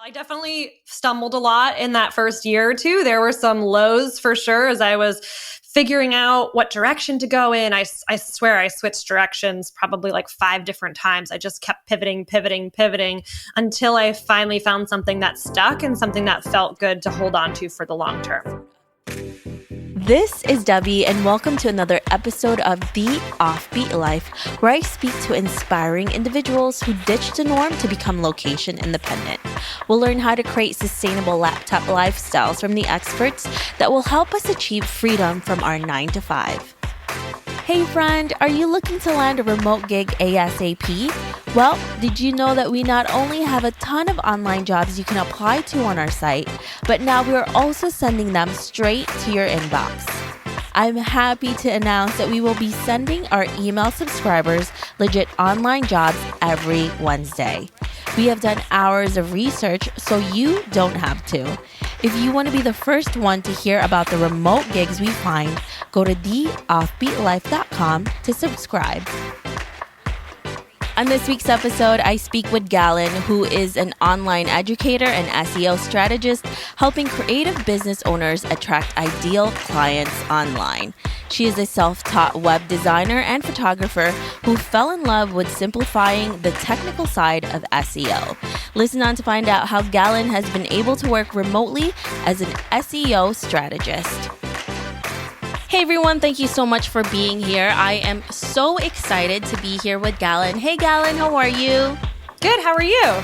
I definitely stumbled a lot in that first year or two. There were some lows for sure as I was figuring out what direction to go in. I swear I switched directions probably like 5 different times. I just kept pivoting until I finally found something that stuck and something that felt good to hold on to for the long term. This is Debbie, and welcome to another episode of The Offbeat Life, where I speak to inspiring individuals who ditched the norm to become location independent. We'll learn how to create sustainable laptop lifestyles from the experts that will help us achieve freedom from our 9 to 5. Hey friend, are you looking to land a remote gig ASAP? Well, did you know that we not only have a ton of online jobs you can apply to on our site, but now we are also sending them straight to your inbox. I'm happy to announce that we will be sending our email subscribers legit online jobs every Wednesday. We have done hours of research, so you don't have to. If you want to be the first one to hear about the remote gigs we find, go to theoffbeatlife.com to subscribe. On this week's episode, I speak with Galen, who is an online educator and SEO strategist, helping creative business owners attract ideal clients online. She is a self-taught web designer and photographer who fell in love with simplifying the technical side of SEO. Listen on to find out how Galen has been able to work remotely as an SEO strategist. Hey everyone, thank you so much for being here. I am so excited to be here with Galen. Hey Galen, how are you? Good, how are you?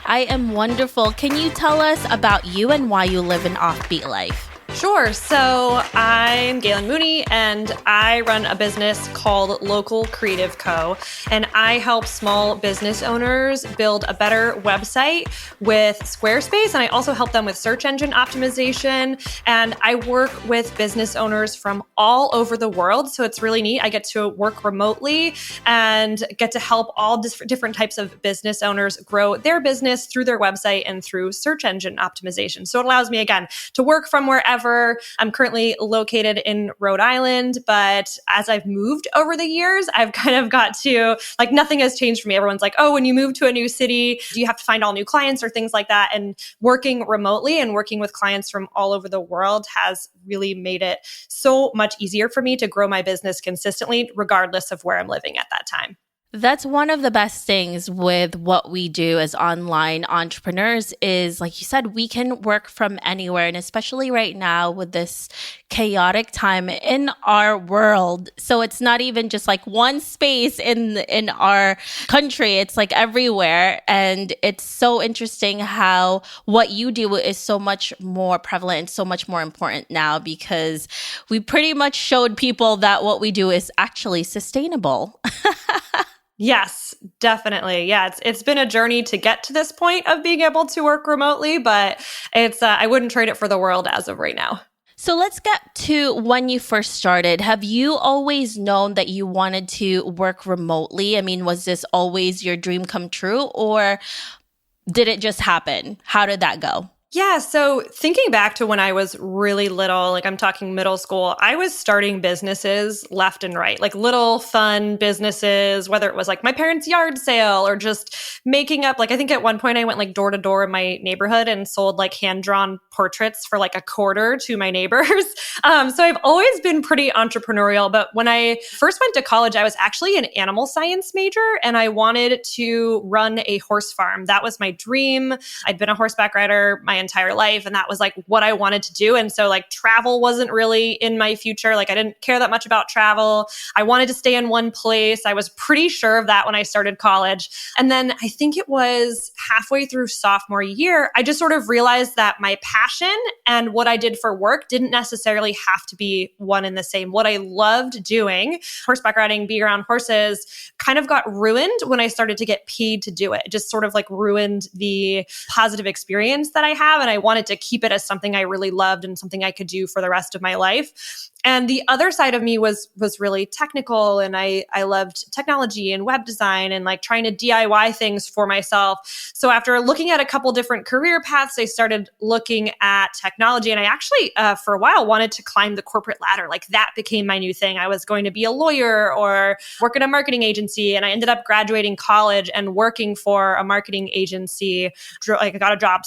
I am wonderful. Can you tell us about you and why you live an offbeat life? Sure. So I'm Galen Mooney, and I run a business called Local Creative Co. And I help small business owners build a better website with Squarespace. And I also help them with search engine optimization. And I work with business owners from all over the world. So it's really neat. I get to work remotely and get to help all different types of business owners grow their business through their website and through search engine optimization. So it allows me, again, to work from wherever. I'm currently located in Rhode Island, but as I've moved over the years, I've kind of got to, like, nothing has changed for me. Everyone's like, oh, when you move to a new city, do you have to find all new clients or things like that? And working remotely and working with clients from all over the world has really made it so much easier for me to grow my business consistently, regardless of where I'm living at that time. That's one of the best things with what we do as online entrepreneurs is, like you said, we can work from anywhere. And especially right now with this chaotic time in our world. So it's not even just like one space in our country. It's like everywhere. And it's so interesting how what you do is so much more prevalent and so much more important now, because we pretty much showed people that what we do is actually sustainable. Yes, definitely. Yeah, it's been a journey to get to this point of being able to work remotely, but it's I wouldn't trade it for the world as of right now. So let's get to when you first started. Have you always known that you wanted to work remotely? I mean, was this always your dream come true, or did it just happen? How did that go? Yeah, so thinking back to when I was really little, like I'm talking middle school, I was starting businesses left and right, like little fun businesses, whether it was like my parents' yard sale or just making up, like I think at one point I went like door to door in my neighborhood and sold like hand-drawn portraits for like $0.25 to my neighbors. So I've always been pretty entrepreneurial, but when I first went to college, I was actually an animal science major and I wanted to run a horse farm. That was my dream. I'd been a horseback rider my entire life, and that was like what I wanted to do. And so like travel wasn't really in my future. Like I didn't care that much about travel. I wanted to stay in one place. I was pretty sure of that when I started college. And then I think it was halfway through sophomore year, I just sort of realized that my passion and what I did for work didn't necessarily have to be one and the same. What I loved doing, horseback riding, being around horses, kind of got ruined when I started to get paid to do it. It just sort of like ruined the positive experience that I had. have. And I wanted to keep it as something I really loved and something I could do for the rest of my life. And the other side of me was really technical, and I loved technology and web design and like trying to DIY things for myself. So after looking at a couple different career paths, I started looking at technology, and I actually for a while wanted to climb the corporate ladder. Like that became my new thing. I was going to be a lawyer or work at a marketing agency, and I ended up graduating college and working for a marketing agency. Like I got a job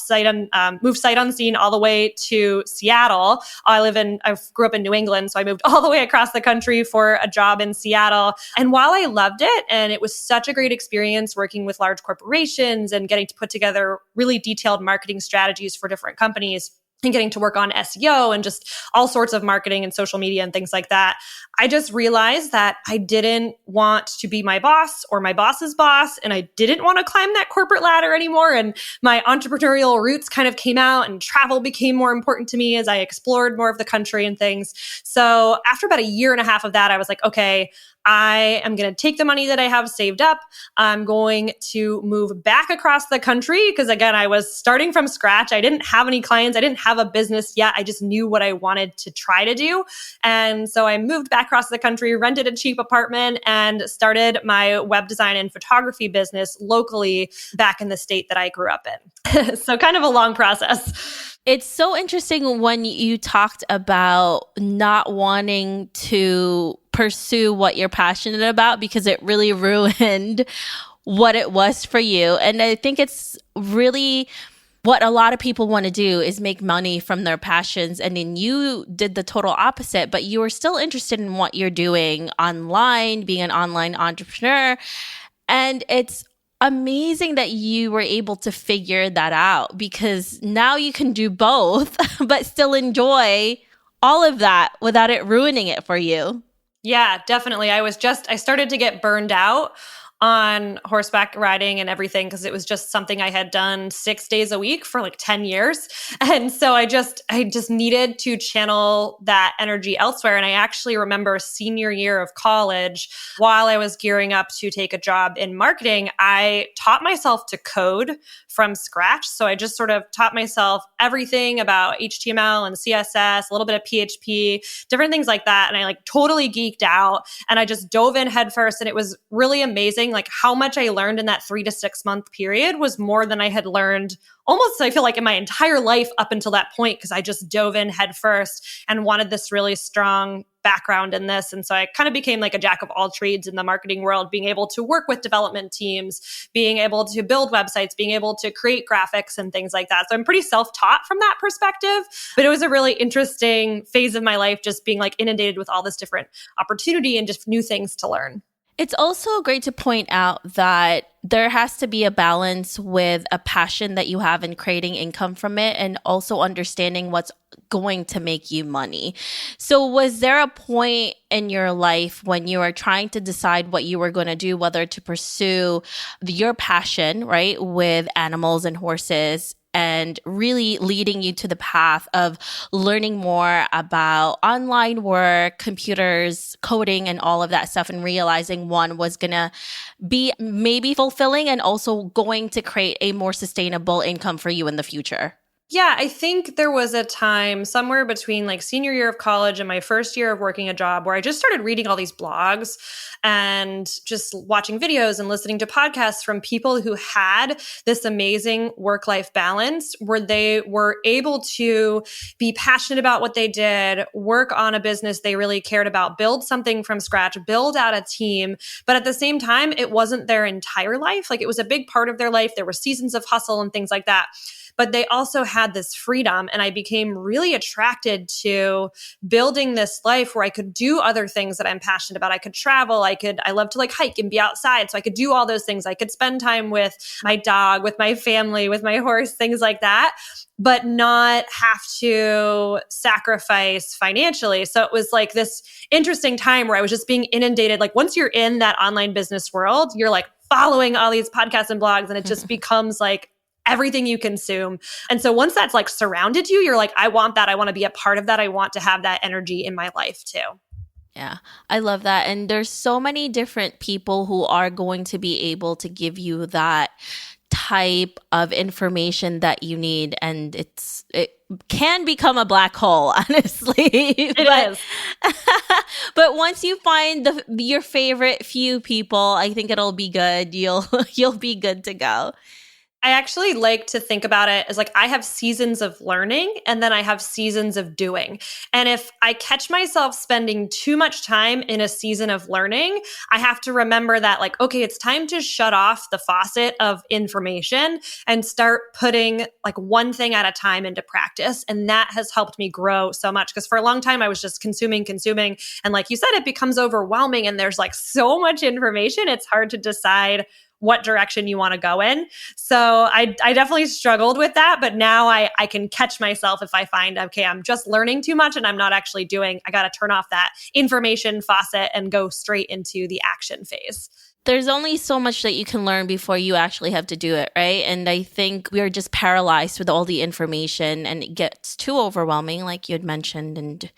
moved sight unseen all the way to Seattle. I grew up in New England. So I moved all the way across the country for a job in Seattle. And while I loved it, and it was such a great experience working with large corporations and getting to put together really detailed marketing strategies for different companies, and getting to work on SEO and just all sorts of marketing and social media and things like that, I just realized that I didn't want to be my boss or my boss's boss, and I didn't want to climb that corporate ladder anymore. And my entrepreneurial roots kind of came out, and travel became more important to me as I explored more of the country and things. So after about a year and a half of that, I was like, okay, I am going to take the money that I have saved up. I'm going to move back across the country because, again, I was starting from scratch. I didn't have any clients. I didn't have a business yet. I just knew what I wanted to try to do. And so I moved back across the country, rented a cheap apartment, and started my web design and photography business locally back in the state that I grew up in. So kind of a long process. It's so interesting when you talked about not wanting to pursue what you're passionate about because it really ruined what it was for you. And I think it's really what a lot of people want to do is make money from their passions. And then you did the total opposite, but you were still interested in what you're doing online, being an online entrepreneur. And it's amazing that you were able to figure that out, because now you can do both, but still enjoy all of that without it ruining it for you. Yeah, definitely. I started to get burned out on horseback riding and everything because it was just something I had done 6 days a week for like 10 years. And so I just needed to channel that energy elsewhere. And I actually remember senior year of college, while I was gearing up to take a job in marketing, I taught myself to code from scratch. So I just sort of taught myself everything about HTML and CSS, a little bit of PHP, different things like that. And I like totally geeked out, and I just dove in headfirst, and it was really amazing. Like how much I learned in that 3 to 6 month period was more than I had learned almost, I feel like, in my entire life up until that point, because I just dove in headfirst and wanted this really strong background in this. And so I kind of became like a jack of all trades in the marketing world, being able to work with development teams, being able to build websites, being able to create graphics and things like that. So I'm pretty self-taught from that perspective, but it was a really interesting phase of my life, just being like inundated with all this different opportunity and just new things to learn. It's also great to point out that there has to be a balance with a passion that you have in creating income from it, and also understanding what's going to make you money. So was there a point in your life when you were trying to decide what you were going to do, whether to pursue your passion, right, with animals and horses, and really leading you to the path of learning more about online work, computers, coding, and all of that stuff, and realizing one was going to be maybe fulfilling and also going to create a more sustainable income for you in the future? Yeah, I think there was a time somewhere between like senior year of college and my first year of working a job where I just started reading all these blogs and just watching videos and listening to podcasts from people who had this amazing work-life balance where they were able to be passionate about what they did, work on a business they really cared about, build something from scratch, build out a team. But at the same time, it wasn't their entire life. Like it was a big part of their life. There were seasons of hustle and things like that. But they also had this freedom, and I became really attracted to building this life where I could do other things that I'm passionate about. I could travel. I love to like hike and be outside. So I could do all those things. I could spend time with my dog, with my family, with my horse, things like that, but not have to sacrifice financially. So it was like this interesting time where I was just being inundated. Like once you're in that online business world, you're like following all these podcasts and blogs, and it just becomes like everything you consume. And so once that's like surrounded you, you're like, I want that. I want to be a part of that. I want to have that energy in my life too. Yeah, I love that. And there's so many different people who are going to be able to give you that type of information that you need, and it can become a black hole, honestly. It is. But once you find your favorite few people, I think it'll be good. You'll be good to go. I actually like to think about it as like I have seasons of learning and then I have seasons of doing. And if I catch myself spending too much time in a season of learning, I have to remember that like, okay, it's time to shut off the faucet of information and start putting like one thing at a time into practice. And that has helped me grow so much because for a long time I was just consuming. And like you said, it becomes overwhelming and there's like so much information. It's hard to decide what direction you want to go in. So I definitely struggled with that, but now I can catch myself if I find, okay, I'm just learning too much and I'm not actually doing, I got to turn off that information faucet and go straight into the action phase. There's only so much that you can learn before you actually have to do it, right? And I think we are just paralyzed with all the information and it gets too overwhelming, like you had mentioned, and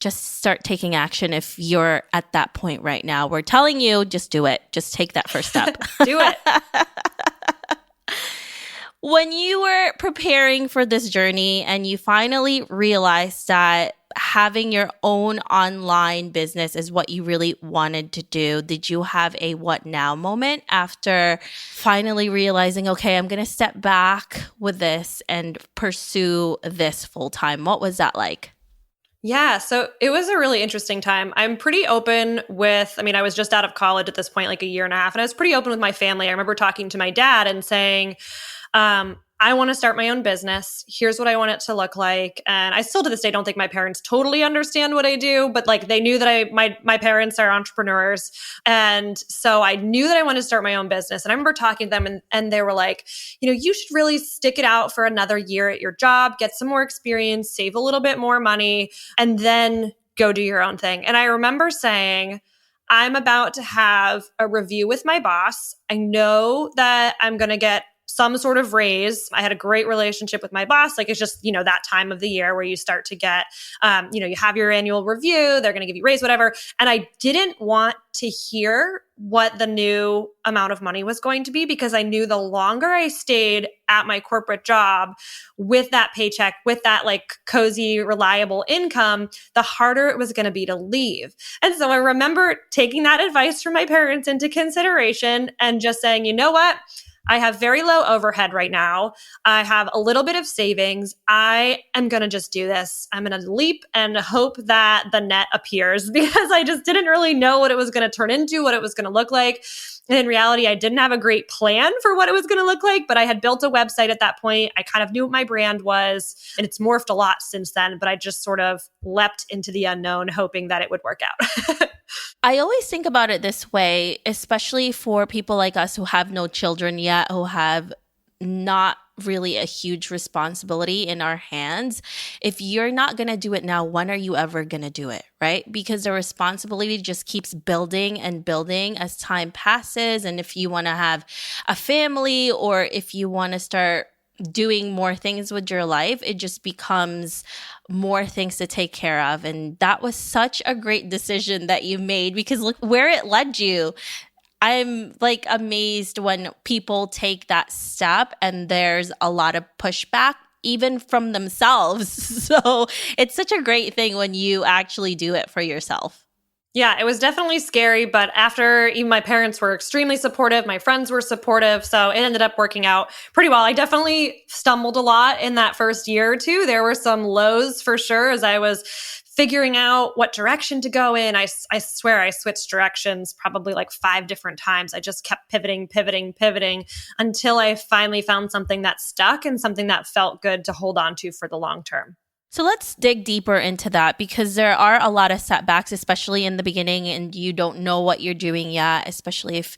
just start taking action if you're at that point right now. We're telling you, just do it. Just take that first step. Do it. When you were preparing for this journey and you finally realized that having your own online business is what you really wanted to do, did you have a what now moment after finally realizing, okay, I'm going to step back with this and pursue this full time? What was that like? Yeah, so it was a really interesting time. I'm pretty open with, I was just out of college at this point, like a year and a half, and I was pretty open with my family. I remember talking to my dad and saying, I want to start my own business. Here's what I want it to look like. And I still to this day don't think my parents totally understand what I do, but like they knew that my parents are entrepreneurs. And so I knew that I wanted to start my own business. And I remember talking to them and they were like, you should really stick it out for another year at your job, get some more experience, save a little bit more money, and then go do your own thing. And I remember saying, I'm about to have a review with my boss. I know that I'm going to get some sort of raise. I had a great relationship with my boss. Like it's just, that time of the year where you start to get, you have your annual review, they're going to give you raise, whatever. And I didn't want to hear what the new amount of money was going to be because I knew the longer I stayed at my corporate job with that paycheck, with that like cozy, reliable income, the harder it was going to be to leave. And so I remember taking that advice from my parents into consideration and just saying, you know what? I have very low overhead right now. I have a little bit of savings. I am going to just do this. I'm going to leap and hope that the net appears because I just didn't really know what it was going to turn into, what it was going to look like. And in reality, I didn't have a great plan for what it was going to look like, but I had built a website at that point. I kind of knew what my brand was, and it's morphed a lot since then, but I just sort of leapt into the unknown, hoping that it would work out. I always think about it this way, especially for people like us who have no children yet, who have not really a huge responsibility in our hands. If you're not going to do it now, when are you ever going to do it, right? Because the responsibility just keeps building and building as time passes. And if you want to have a family or if you want to start doing more things with your life, it just becomes more things to take care of. And that was such a great decision that you made because look where it led you. I'm like amazed when people take that step and there's a lot of pushback even from themselves. So it's such a great thing when you actually do it for yourself. Yeah, it was definitely scary, but after even my parents were extremely supportive, my friends were supportive, so it ended up working out pretty well. I definitely stumbled a lot in that first year or two. There were some lows for sure as I was figuring out what direction to go in. I swear I switched directions probably like 5 different times. I just kept pivoting until I finally found something that stuck and something that felt good to hold on to for the long term. So let's dig deeper into that because there are a lot of setbacks, especially in the beginning, and you don't know what you're doing yet, especially if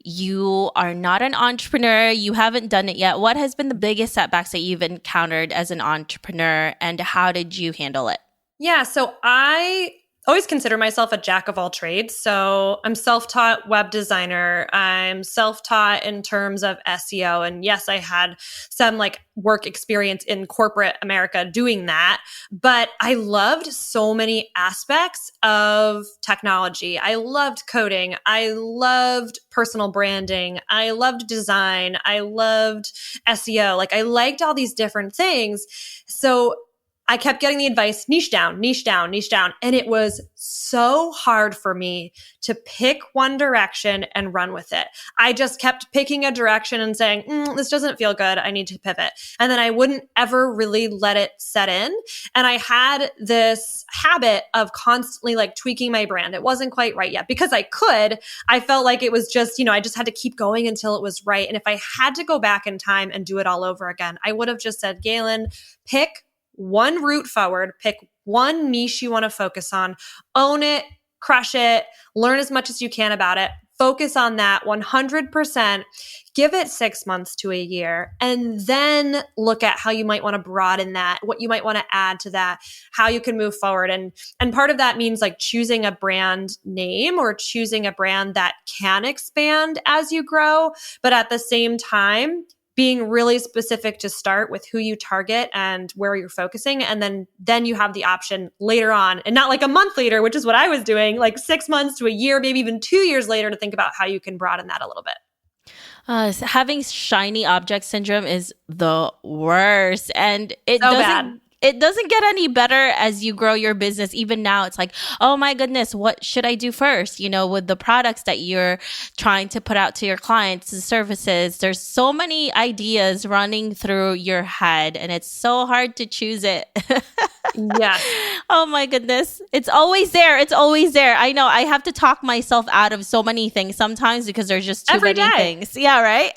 you are not an entrepreneur, you haven't done it yet. What has been the biggest setbacks that you've encountered as an entrepreneur and how did you handle it? Yeah, so I always consider myself a jack of all trades. So I'm self-taught web designer. I'm self-taught in terms of SEO. And yes, I had some like work experience in corporate America doing that, but I loved so many aspects of technology. I loved coding. I loved personal branding. I loved design. I loved SEO. Like I liked all these different things. So I kept getting the advice, niche down, niche down, niche down. And it was so hard for me to pick one direction and run with it. I just kept picking a direction and saying, this doesn't feel good. I need to pivot. And then I wouldn't ever really let it set in. And I had this habit of constantly like tweaking my brand. It wasn't quite right yet because I could. I felt like it was just, I just had to keep going until it was right. And if I had to go back in time and do it all over again, I would have just said, Galen, pick one route forward, pick one niche you want to focus on, own it, crush it, learn as much as you can about it, focus on that 100%, give it 6 months to a year, and then look at how you might want to broaden that, what you might want to add to that, how you can move forward. And part of that means like choosing a brand name or choosing a brand that can expand as you grow, but at the same time, being really specific to start with who you target and where you're focusing. And then you have the option later on, and not like a month later, which is what I was doing, like 6 months to a year, maybe even 2 years later, to think about how you can broaden that a little bit. Having shiny object syndrome is the worst. And it doesn't get any better as you grow your business. Even now, it's like, oh my goodness, what should I do first? With the products that you're trying to put out to your clients, the services, there's so many ideas running through your head and it's so hard to choose it. Yeah. Oh my goodness. It's always there. It's always there. I know I have to talk myself out of so many things sometimes because there's just too many things. Yeah, right?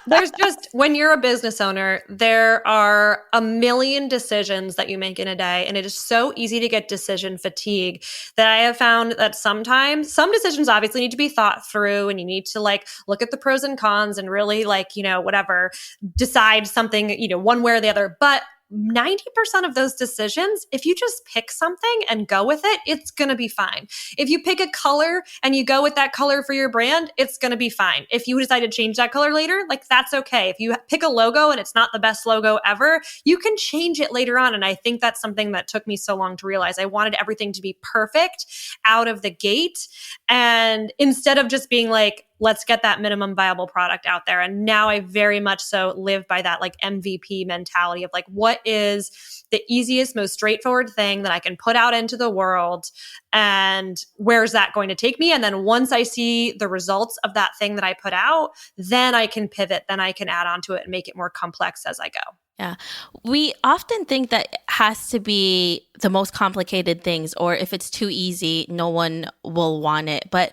There's just, when you're a business owner, there are a million decisions that you make in a day. And it is so easy to get decision fatigue that I have found that sometimes some decisions obviously need to be thought through and you need to like look at the pros and cons and really like, whatever, decide something, one way or the other. But 90% of those decisions, if you just pick something and go with it, it's going to be fine. If you pick a color and you go with that color for your brand, it's going to be fine. If you decide to change that color later, like that's okay. If you pick a logo and it's not the best logo ever, you can change it later on. And I think that's something that took me so long to realize. I wanted everything to be perfect out of the gate. And instead of just being like, let's get that minimum viable product out there. And now I very much so live by that like MVP mentality of like, what is the easiest, most straightforward thing that I can put out into the world? And where's that going to take me? And then once I see the results of that thing that I put out, then I can pivot, then I can add on to it and make it more complex as I go. Yeah. We often think that it has to be the most complicated things, or if it's too easy, no one will want it. But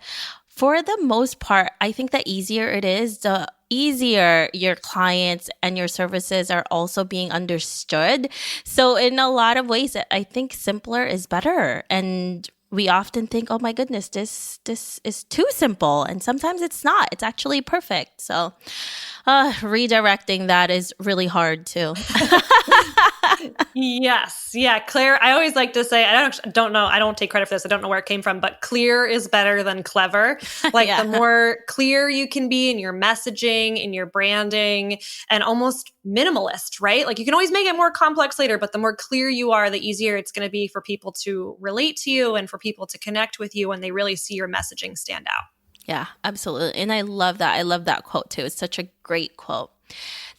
for the most part, I think the easier it is, the easier your clients and your services are also being understood. So in a lot of ways, I think simpler is better. And we often think, oh my goodness, this is too simple. And sometimes it's not. It's actually perfect. So redirecting that is really hard too. Yes. Yeah. Claire, I always like to say, I don't know. I don't take credit for this. I don't know where it came from, but clear is better than clever. Like the more clear you can be in your messaging, in your branding, and almost minimalist, right? Like you can always make it more complex later, but the more clear you are, the easier it's going to be for people to relate to you and for people to connect with you when they really see your messaging stand out. Yeah, absolutely. And I love that. I love that quote too. It's such a great quote.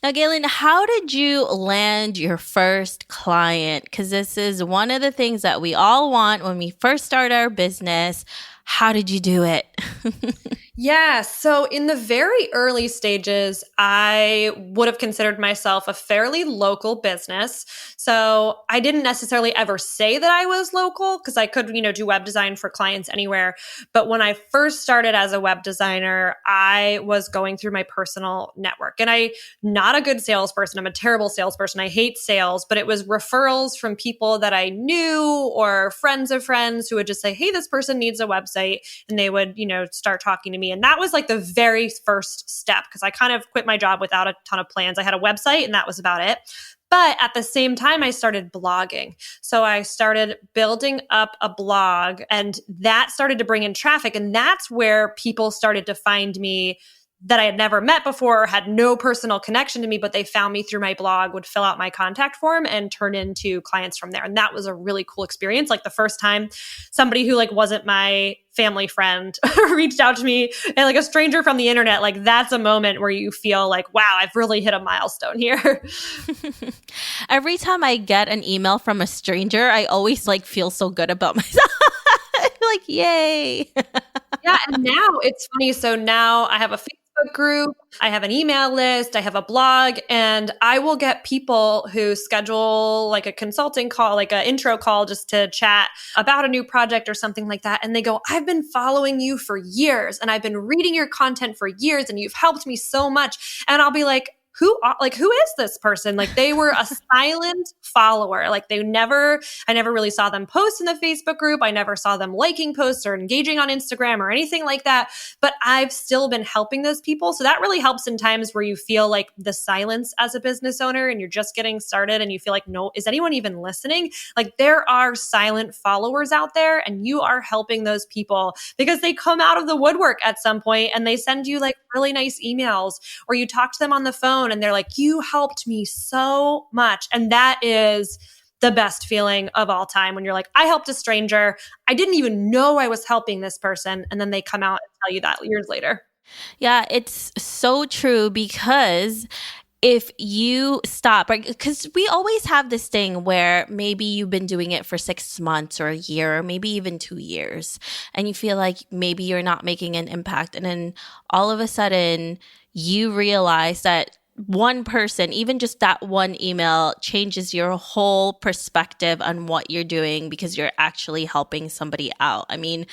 Now, Galen, how did you land your first client? Because this is one of the things that we all want when we first start our business. How did you do it? Yeah. So in the very early stages, I would have considered myself a fairly local business. So I didn't necessarily ever say that I was local because I could, do web design for clients anywhere. But when I first started as a web designer, I was going through my personal network. And I'm not a good salesperson. I'm a terrible salesperson. I hate sales, but it was referrals from people that I knew or friends of friends who would just say, hey, this person needs a website. And they would, start talking to me. And that was like the very first step because I kind of quit my job without a ton of plans. I had a website and that was about it. But at the same time, I started blogging. So I started building up a blog, and that started to bring in traffic. And that's where people started to find me that I had never met before or had no personal connection to me, but they found me through my blog, would fill out my contact form and turn into clients from there. And that was a really cool experience. Like the first time somebody who like wasn't my family friend reached out to me, and like a stranger from the internet, like that's a moment where you feel like, wow, I've really hit a milestone here. Every time I get an email from a stranger, I always like feel so good about myself. Like, yay. Yeah. And now it's funny. So now I have a Facebook group, I have an email list, I have a blog, and I will get people who schedule like a consulting call, like an intro call just to chat about a new project or something like that. And they go, I've been following you for years and I've been reading your content for years and you've helped me so much. And I'll be like, who is this person? Like they were a silent follower. Like I never really saw them post in the Facebook group. I never saw them liking posts or engaging on Instagram or anything like that. But I've still been helping those people. So that really helps in times where you feel like the silence as a business owner and you're just getting started and you feel like, no, is anyone even listening? Like there are silent followers out there and you are helping those people because they come out of the woodwork at some point and they send you like really nice emails, or you talk to them on the phone and they're like, you helped me so much. And that is the best feeling of all time when you're like, I helped a stranger. I didn't even know I was helping this person. And then they come out and tell you that years later. Yeah, it's so true because if you stop, right? Because we always have this thing where maybe you've been doing it for 6 months or a year, or maybe even 2 years, and you feel like maybe you're not making an impact. And then all of a sudden you realize that one person, even just that one email, changes your whole perspective on what you're doing because you're actually helping somebody out. I mean,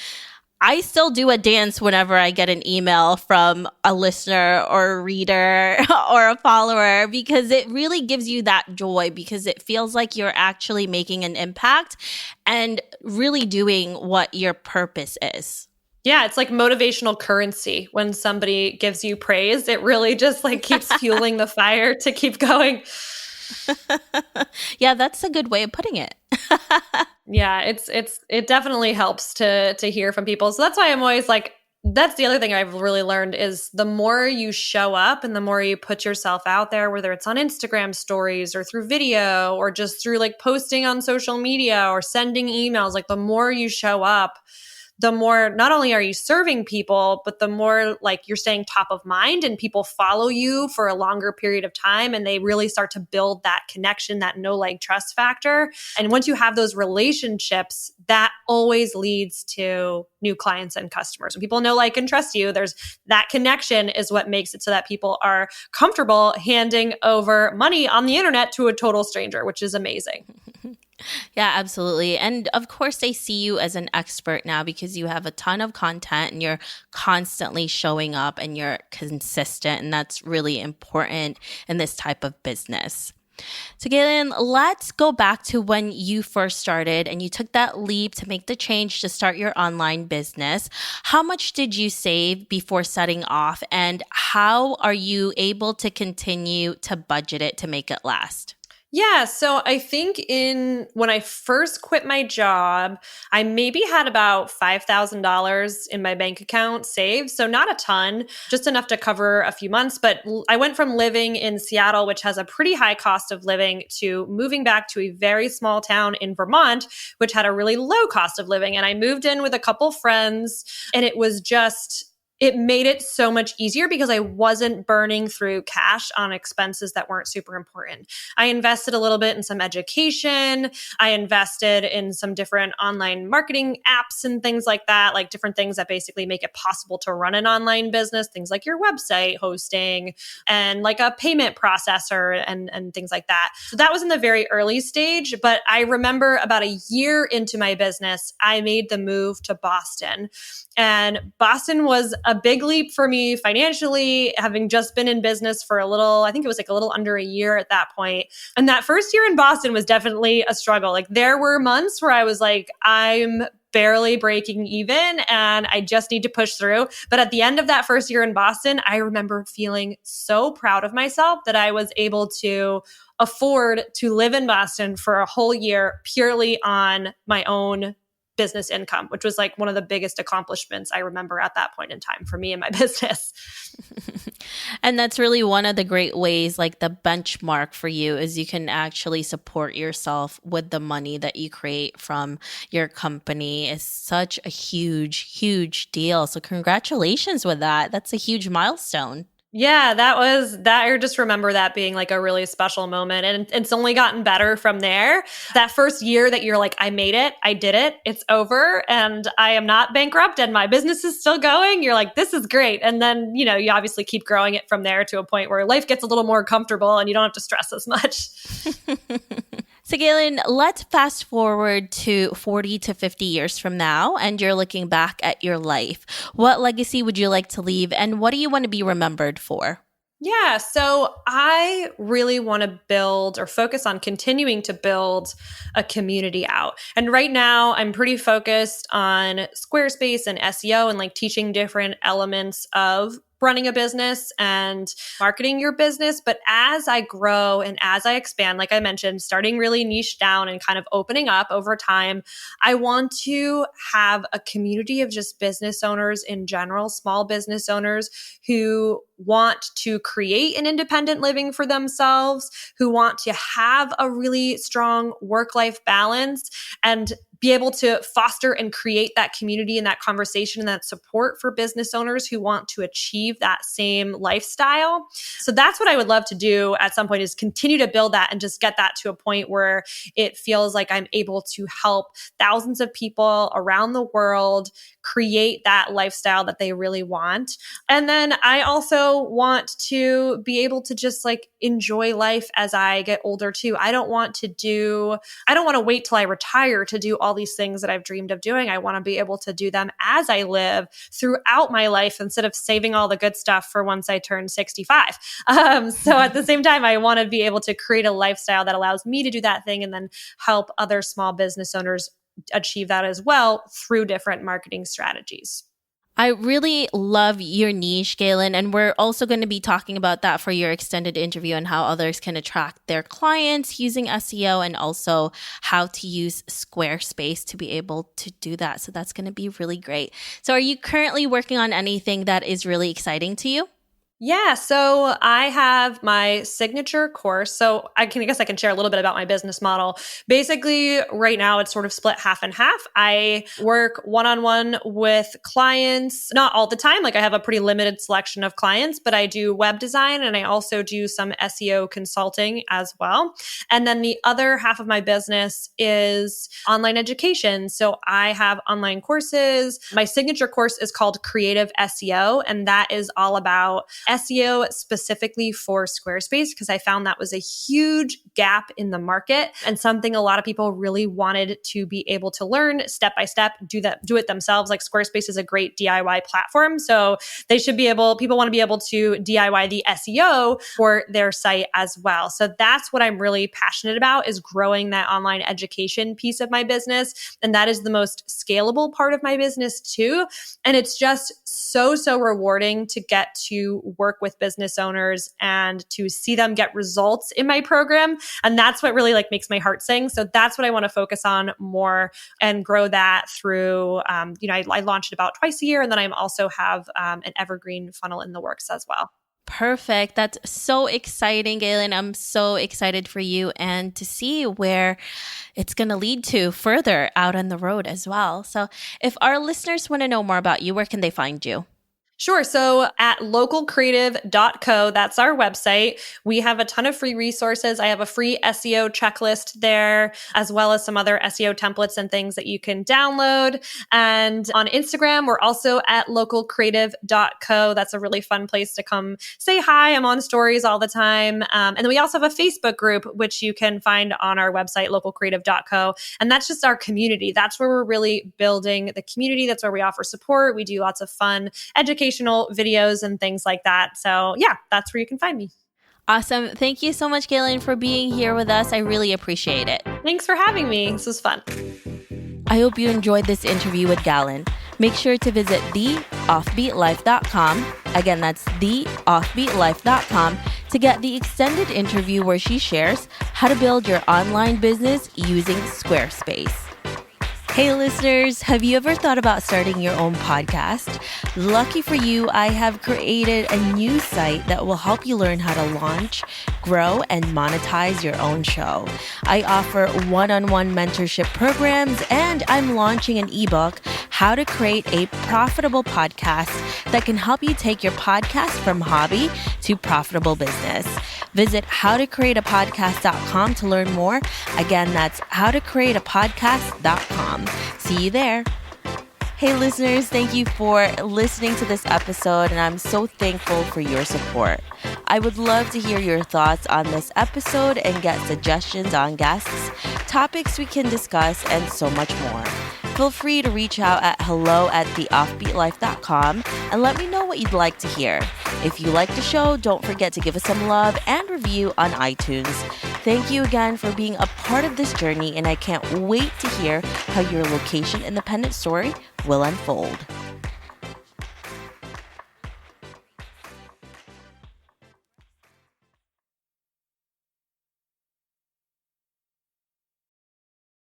I still do a dance whenever I get an email from a listener or a reader or a follower because it really gives you that joy because it feels like you're actually making an impact and really doing what your purpose is. Yeah, it's like motivational currency. When somebody gives you praise, it really just like keeps fueling the fire to keep going. Yeah, that's a good way of putting it. Yeah, it definitely helps to hear from people. So that's why I'm always like, that's the other thing I've really learned is the more you show up and the more you put yourself out there, whether it's on Instagram stories or through video or just through like posting on social media or sending emails, like the more you show up, the more not only are you serving people, but the more like you're staying top of mind and people follow you for a longer period of time and they really start to build that connection, that no like trust factor. And once you have those relationships, that always leads to new clients and customers. When people know, like, and trust you, there's that connection is what makes it so that people are comfortable handing over money on the internet to a total stranger, which is amazing. Yeah, absolutely. And of course, they see you as an expert now because you have a ton of content and you're constantly showing up and you're consistent. And that's really important in this type of business. So Galen, let's go back to when you first started and you took that leap to make the change to start your online business. How much did you save before setting off? And how are you able to continue to budget it to make it last? Yeah, so I think when I first quit my job, I maybe had about $5,000 in my bank account saved. So not a ton, just enough to cover a few months. But I went from living in Seattle, which has a pretty high cost of living, to moving back to a very small town in Vermont, which had a really low cost of living. And I moved in with a couple friends, and it made it so much easier because I wasn't burning through cash on expenses that weren't super important. I invested a little bit in some education. I invested in some different online marketing apps and things like that, like different things that basically make it possible to run an online business, things like your website hosting and like a payment processor and things like that. So that was in the very early stage. But I remember about a year into my business, I made the move to Boston. And Boston was a big leap for me financially, having just been in business for I think it was like a little under a year at that point. And that first year in Boston was definitely a struggle. Like there were months where I was like, I'm barely breaking even and I just need to push through. But at the end of that first year in Boston, I remember feeling so proud of myself that I was able to afford to live in Boston for a whole year purely on my own business income, which was like one of the biggest accomplishments I remember at that point in time for me and my business. And that's really one of the great ways, like the benchmark for you is you can actually support yourself with the money that you create from your company. Is such a huge, huge deal. So congratulations with that. That's a huge milestone. Yeah, that was that. I just remember that being like a really special moment. And it's only gotten better from there. That first year that you're like, I made it, I did it, it's over, and I am not bankrupt and my business is still going. You're like, this is great. And then, you obviously keep growing it from there to a point where life gets a little more comfortable and you don't have to stress as much. So Galen, let's fast forward to 40 to 50 years from now, and you're looking back at your life. What legacy would you like to leave, and what do you want to be remembered for? Yeah, so I really want to build or focus on continuing to build a community out. And right now, I'm pretty focused on Squarespace and SEO and like teaching different elements of running a business and marketing your business. But as I grow and as I expand, like I mentioned, starting really niche down and kind of opening up over time, I want to have a community of just business owners in general, small business owners who want to create an independent living for themselves, who want to have a really strong work-life balance and be able to foster and create that community and that conversation and that support for business owners who want to achieve that same lifestyle. So that's what I would love to do at some point, is continue to build that and just get that to a point where it feels like I'm able to help thousands of people around the world create that lifestyle that they really want. And then I also want to be able to just like enjoy life as I get older too. I don't want to wait till I retire to do all these things that I've dreamed of doing. I want to be able to do them as I live throughout my life instead of saving all the good stuff for once I turn 65. So at the same time, I want to be able to create a lifestyle that allows me to do that thing and then help other small business owners achieve that as well through different marketing strategies. I really love your niche, Galen, and we're also going to be talking about that for your extended interview and how others can attract their clients using SEO and also how to use Squarespace to be able to do that. So that's going to be really great. So are you currently working on anything that is really exciting to you? Yeah, so I have my signature course. So I guess I can share a little bit about my business model. Basically, right now it's sort of split half and half. I work one-on-one with clients, not all the time. Like I have a pretty limited selection of clients, but I do web design and I also do some SEO consulting as well. And then the other half of my business is online education. So I have online courses. My signature course is called Creative SEO, and that is all about SEO specifically for Squarespace, because I found that was a huge gap in the market and something a lot of people really wanted to be able to learn step by step, do it themselves. Like Squarespace is a great DIY platform. So people want to be able to DIY the SEO for their site as well. So that's what I'm really passionate about, is growing that online education piece of my business. And that is the most scalable part of my business too. And it's just so rewarding to get to work with business owners and to see them get results in my program. And that's what really like makes my heart sing. So that's what I want to focus on more and grow that through, I launch it about twice a year. And then I also have an evergreen funnel in the works as well. Perfect. That's so exciting, Galen. I'm so excited for you and to see where it's going to lead to further out on the road as well. So if our listeners want to know more about you, where can they find you? Sure. So at localcreative.co, that's our website. We have a ton of free resources. I have a free SEO checklist there, as well as some other SEO templates and things that you can download. And on Instagram, we're also at localcreative.co. That's a really fun place to come say hi. I'm on stories all the time. And then we also have a Facebook group, which you can find on our website, localcreative.co. And that's just our community. That's where we're really building the community. That's where we offer support. We do lots of fun educational videos and things like that. So yeah, that's where you can find me. Awesome. Thank you so much, Galen, for being here with us. I really appreciate it. Thanks for having me. This was fun. I hope you enjoyed this interview with Galen. Make sure to visit theoffbeatlife.com. Again, that's theoffbeatlife.com to get the extended interview where she shares how to build your online business using Squarespace. Hey listeners, have you ever thought about starting your own podcast? Lucky for you, I have created a new site that will help you learn how to launch, grow, and monetize your own show. I offer one-on-one mentorship programs, and I'm launching an ebook, How to Create a Profitable Podcast, that can help you take your podcast from hobby to profitable business. Visit howtocreateapodcast.com to learn more. Again, that's howtocreateapodcast.com. See you there. Hey listeners, thank you for listening to this episode, and I'm so thankful for your support. I would love to hear your thoughts on this episode and get suggestions on guests, topics we can discuss, and so much more. Feel free to reach out at hello@theoffbeatlife.com and let me know what you'd like to hear. If you like the show, don't forget to give us some love and review on iTunes. Thank you again for being a part of this journey, and I can't wait to hear how your location independent story will unfold.